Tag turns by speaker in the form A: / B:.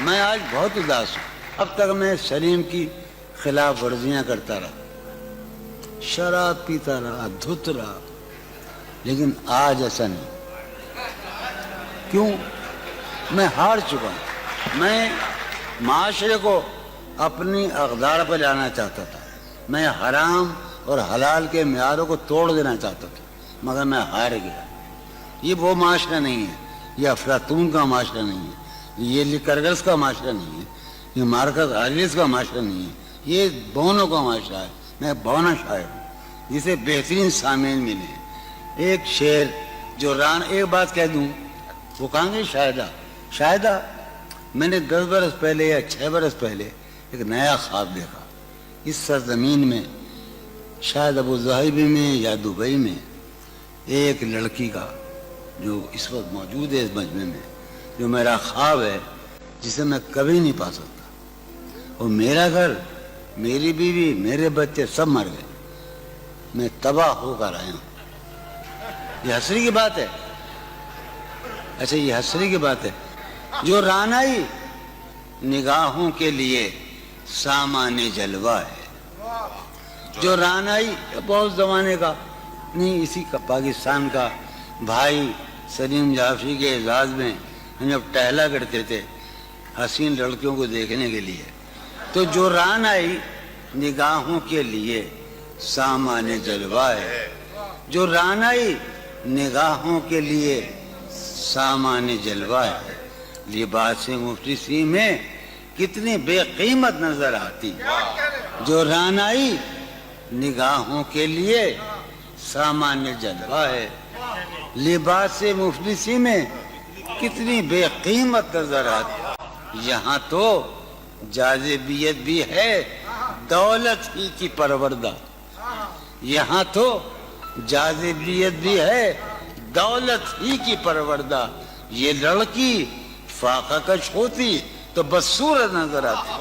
A: میں آج بہت اداس ہوں. اب تک میں سلیم کی خلاف ورزیاں کرتا رہا, شراب پیتا رہا, دھت رہا, لیکن آج ایسا نہیں. کیوں؟ میں ہار چکا ہوں. میں معاشرے کو اپنی اقدار پر لانا چاہتا تھا. میں حرام اور حلال کے معیاروں کو توڑ دینا چاہتا تھا, مگر میں ہار گیا. یہ وہ معاشرہ نہیں ہے, یہ افلاطون کا معاشرہ نہیں ہے, یہ لیکرگس کا معاشرہ نہیں ہے, یہ مارکس آریلس کا معاشرہ نہیں ہے, یہ بونوں کا معاشرہ ہے. میں بونا شاعر ہوں جسے بہترین سامعین ملے ہیں. ایک شعر جو ایک بات کہہ دوں, وہ کہاں گے شاہدہ میں نے 10 برس پہلے یا 6 برس پہلے ایک نیا خواب دیکھا. اس سرزمین میں شاید ابو ظہبی میں یا دبئی میں ایک لڑکی کا جو اس وقت موجود ہے اس مجمع میں, جو میرا خواب ہے, جسے میں کبھی نہیں پا سکتا. اور میرا گھر, میری بیوی, میرے بچے سب مر گئے. میں تباہ ہو کر آیا ہوں. یہ حسری کی بات ہے. اچھا یہ حسری کی بات ہے. جو رانائی نگاہوں کے لیے سامان جلوہ ہے, جو رانائی بہت زمانے کا نہیں, اسی کا پاکستان کا بھائی سلیم جعفری کے اعزاز میں ہم جب ٹہلا کرتے تھے حسین لڑکیوں کو دیکھنے کے لیے, تو جو رانائی نگاہوں کے لیے سامان جلوہ ہے, جو رانائی نگاہوں کے لیے سامان جلوہ ہے, لباس مفلسی میں کتنی بے قیمت نظر آتی. جو رانائی نگاہوں کے لیے سامان جلوہ ہے, لباس مفلسی میں کتنی بے قیمت نظر آتی. یہاں تو جاذبیت بھی ہے دولت ہی کی پروردہ, یہاں تو جاذبیت بھی ہے دولت ہی کی پروردہ. یہ لڑکی فاقہ کش ہوتی تو بدصورت نظر آتی.